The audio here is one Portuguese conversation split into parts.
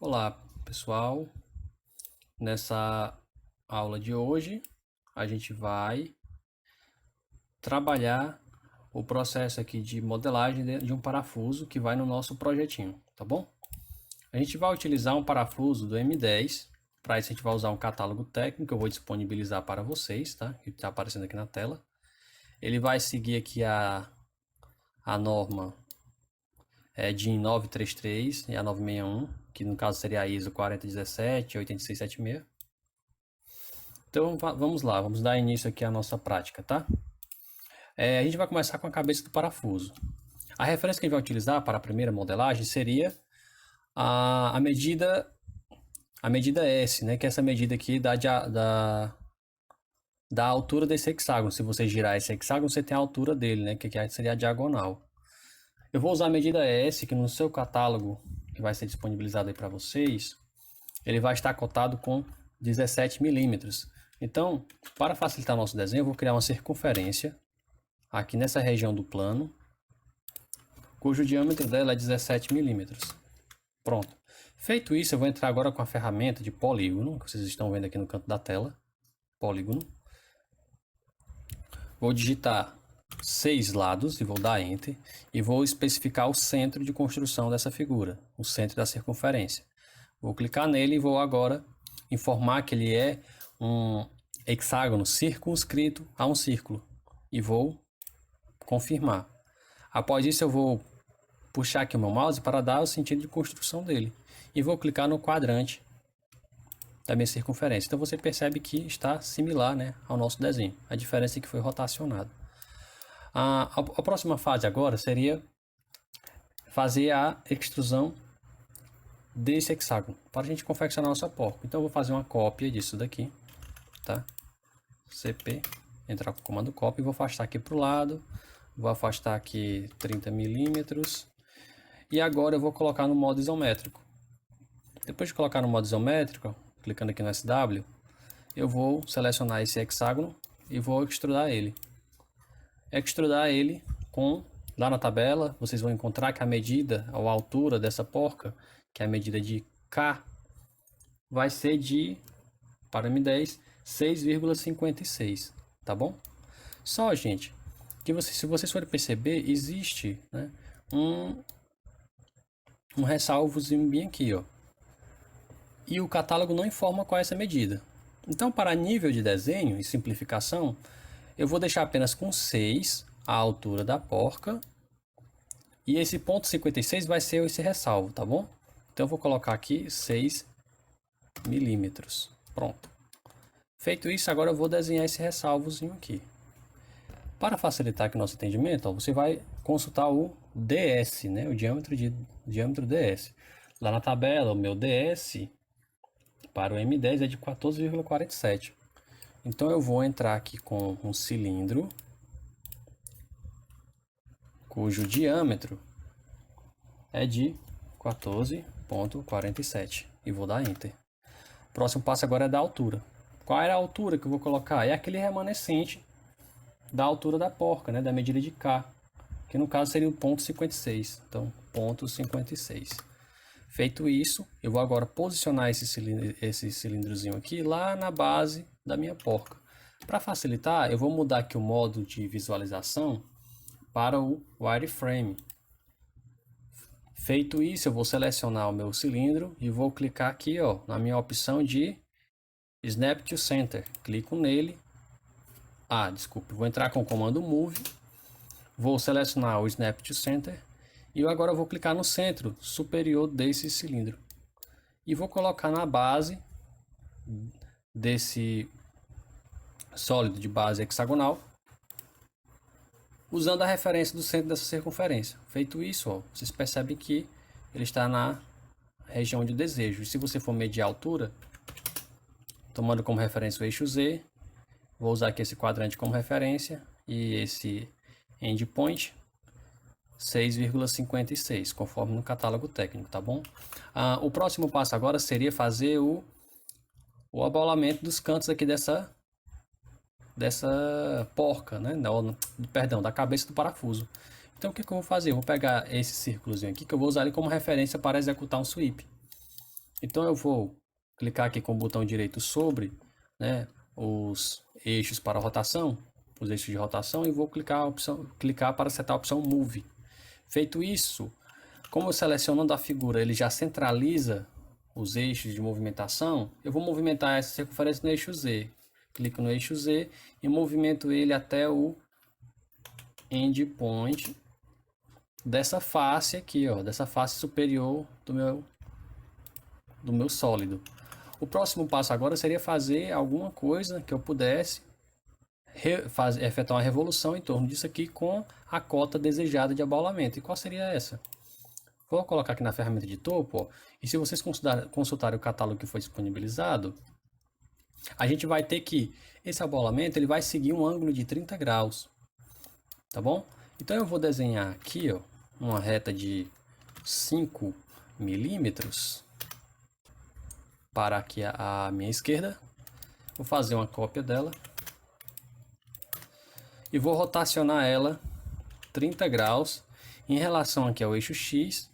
Olá, pessoal. Nessa aula de hoje, a gente vai trabalhar o processo aqui de modelagem de um parafuso que vai no nosso projetinho, tá bom? A gente vai utilizar um parafuso do M10. Para isso, a gente vai usar um catálogo técnico que eu vou disponibilizar para vocês, tá? Que está aparecendo aqui na tela. Ele vai seguir aqui a norma DIN 933 e a 961, que no caso seria a ISO 4017 e 8676. Então vamos lá, vamos dar início aqui à nossa prática, tá? A gente vai começar com a cabeça do parafuso. A referência que a gente vai utilizar para a primeira modelagem seria a medida S, né? Que é essa medida aqui da altura desse hexágono. Se você girar esse hexágono, você tem a altura dele, né? Que seria a diagonal. Eu vou usar a medida S, que no seu catálogo, que vai ser disponibilizado aí para vocês, ele vai estar cotado com 17 milímetros. Então, para facilitar nosso desenho, eu vou criar uma circunferência aqui nessa região do plano, cujo diâmetro dela é 17 milímetros. Pronto. Feito isso, eu vou entrar agora com a ferramenta de polígono, que vocês estão vendo aqui no canto da tela. Polígono. Vou digitar 6 lados e vou dar Enter. E vou especificar o centro de construção dessa figura, o centro da circunferência. Vou clicar nele e vou agora informar que ele é um hexágono circunscrito a um círculo. E vou confirmar. Após isso, eu vou puxar aqui o meu mouse para dar o sentido de construção dele. E vou clicar no quadrante da minha circunferência. Então você percebe que está similar, né, ao nosso desenho. A diferença é que foi rotacionado. A próxima fase agora seria fazer a extrusão desse hexágono para a gente confeccionar nossa porca. Então eu vou fazer uma cópia disso daqui, tá? CP, entrar com o comando copy e vou afastar aqui para o lado. Vou afastar aqui 30 milímetros. E agora eu vou colocar no modo isométrico. Depois de colocar no modo isométrico, clicando aqui no SW, eu vou selecionar esse hexágono e vou extrudar ele. Extrudar ele com, lá na tabela, vocês vão encontrar que a medida, a altura dessa porca, que é a medida de K, vai ser de, para M10, 6,56, tá bom? Só, gente, que se vocês forem perceber, existe, né, um ressalvozinho bem aqui, ó. E o catálogo não informa qual é essa medida. Então, para nível de desenho e simplificação, eu vou deixar apenas com 6 a altura da porca. E esse ponto 56 vai ser esse ressalvo, tá bom? Então, eu vou colocar aqui 6 milímetros. Pronto. Feito isso, agora eu vou desenhar esse ressalvozinho aqui. Para facilitar aqui o nosso entendimento, ó, você vai consultar o DS, né? O diâmetro DS. Lá na tabela, o meu DS para o M10 é de 14,47. Então eu vou entrar aqui com um cilindro cujo diâmetro é de 14,47 e vou dar Enter. O próximo passo agora é da altura. Qual é a altura que eu vou colocar? É aquele remanescente da altura da porca, né? Da medida de K, que no caso seria o ponto 56. Então, ponto 56. Feito isso, eu vou agora posicionar esse cilindrozinho aqui lá na base da minha porca. Para facilitar, eu vou mudar aqui o modo de visualização para o wireframe. Feito isso, eu vou selecionar o meu cilindro e vou clicar aqui, ó, na minha opção de Snap to Center. Clico nele. Desculpe, vou entrar com o comando Move. Vou selecionar o Snap to Center. E agora eu vou clicar no centro superior desse cilindro. E vou colocar na base desse sólido de base hexagonal, usando a referência do centro dessa circunferência. Feito isso, ó, vocês percebem que ele está na região de desejo. E se você for medir a altura, tomando como referência o eixo Z, vou usar aqui esse quadrante como referência e esse endpoint 6,56, conforme no catálogo técnico, tá bom? O próximo passo agora seria fazer o abaulamento dos cantos aqui dessa porca, né? Perdão, da cabeça do parafuso. Então, o que eu vou fazer? Eu vou pegar esse círculozinho aqui, que eu vou usar ele como referência para executar um sweep. Então eu vou clicar aqui com o botão direito sobre, né, os eixos para rotação, os eixos de rotação, e vou clicar para setar a opção Move. Feito isso, como selecionando a figura ele já centraliza os eixos de movimentação, eu vou movimentar essa circunferência no eixo Z. Clico no eixo Z e movimento ele até o endpoint dessa face aqui, ó, dessa face superior do meu sólido. O próximo passo agora seria fazer alguma coisa que eu pudesse efetuar uma revolução em torno disso aqui com a cota desejada de abaulamento. E qual seria essa? Vou colocar aqui na ferramenta de topo, ó, e se vocês consultarem o catálogo que foi disponibilizado, a gente vai ter que esse abaulamento ele vai seguir um ângulo de 30 graus, tá bom? Então eu vou desenhar aqui, ó, uma reta de 5 milímetros para aqui a minha esquerda. Vou fazer uma cópia dela e vou rotacionar ela 30 graus em relação aqui ao eixo X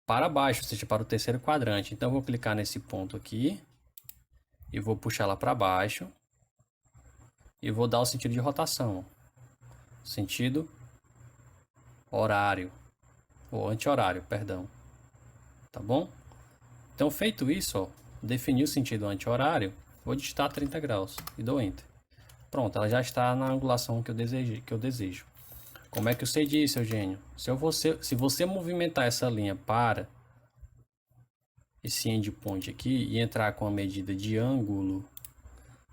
para baixo, ou seja, para o terceiro quadrante. Então eu vou clicar nesse ponto aqui e vou puxar ela para baixo e vou dar o sentido de rotação, sentido horário ou anti-horário, perdão, tá bom? Então feito isso, ó, defini o sentido anti-horário, vou digitar 30 graus e dou Enter. Pronto, ela já está na angulação que eu desejo. Como é que eu sei disso, Eugênio? Se você movimentar essa linha para esse endpoint aqui e entrar com a medida de ângulo,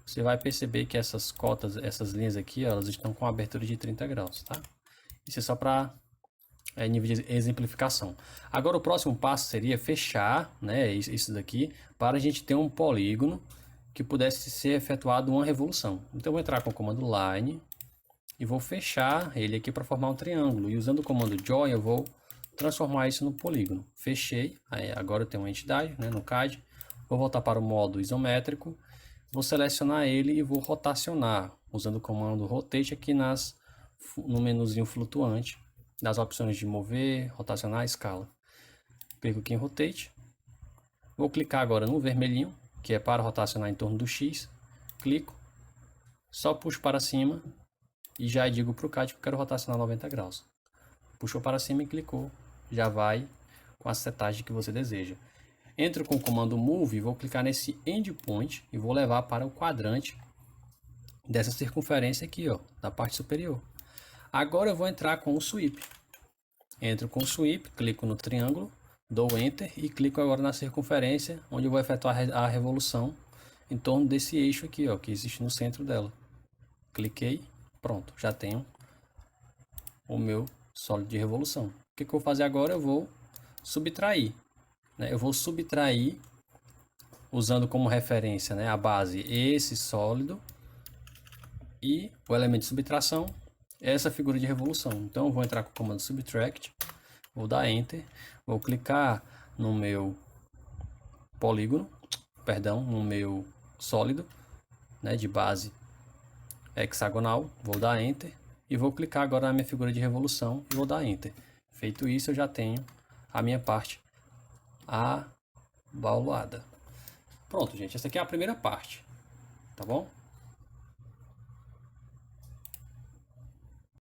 você vai perceber que essas cotas, essas linhas aqui, elas estão com abertura de 30 graus, tá? Isso é só para nível de exemplificação. Agora o próximo passo seria fechar, né, isso daqui, para a gente ter um polígono que pudesse ser efetuado uma revolução. Então eu vou entrar com o comando Line e vou fechar ele aqui para formar um triângulo. E usando o comando Join eu vou transformar isso no polígono. Fechei, aí agora eu tenho uma entidade, né, no CAD. Vou voltar para o modo isométrico, vou selecionar ele e vou rotacionar, usando o comando Rotate aqui no menuzinho flutuante, das opções de mover, rotacionar, escala. Clico aqui em Rotate. Vou clicar agora no vermelhinho, que é para rotacionar em torno do X. Clico, só puxo para cima e já digo para o CAD que eu quero rotacionar 90 graus. Puxou para cima e clicou, já vai com a setagem que você deseja. Entro com o comando Move, vou clicar nesse Endpoint e vou levar para o quadrante dessa circunferência aqui, ó, da parte superior. Agora eu vou entrar com o Sweep. Entro com o Sweep, clico no triângulo, dou Enter e clico agora na circunferência, onde eu vou efetuar a revolução em torno desse eixo aqui, ó, que existe no centro dela. Cliquei, pronto, já tenho o meu sólido de revolução. O que eu vou fazer agora? Eu vou subtrair, né? Eu vou subtrair usando como referência, né, a base esse sólido e o elemento de subtração essa figura de revolução. Então eu vou entrar com o comando Subtract, vou dar Enter, vou clicar no meu polígono, perdão, no meu sólido, né, de base hexagonal, vou dar Enter e vou clicar agora na minha figura de revolução e vou dar Enter. Feito isso, eu já tenho a minha parte abaulada. Pronto, gente, essa aqui é a primeira parte, tá bom?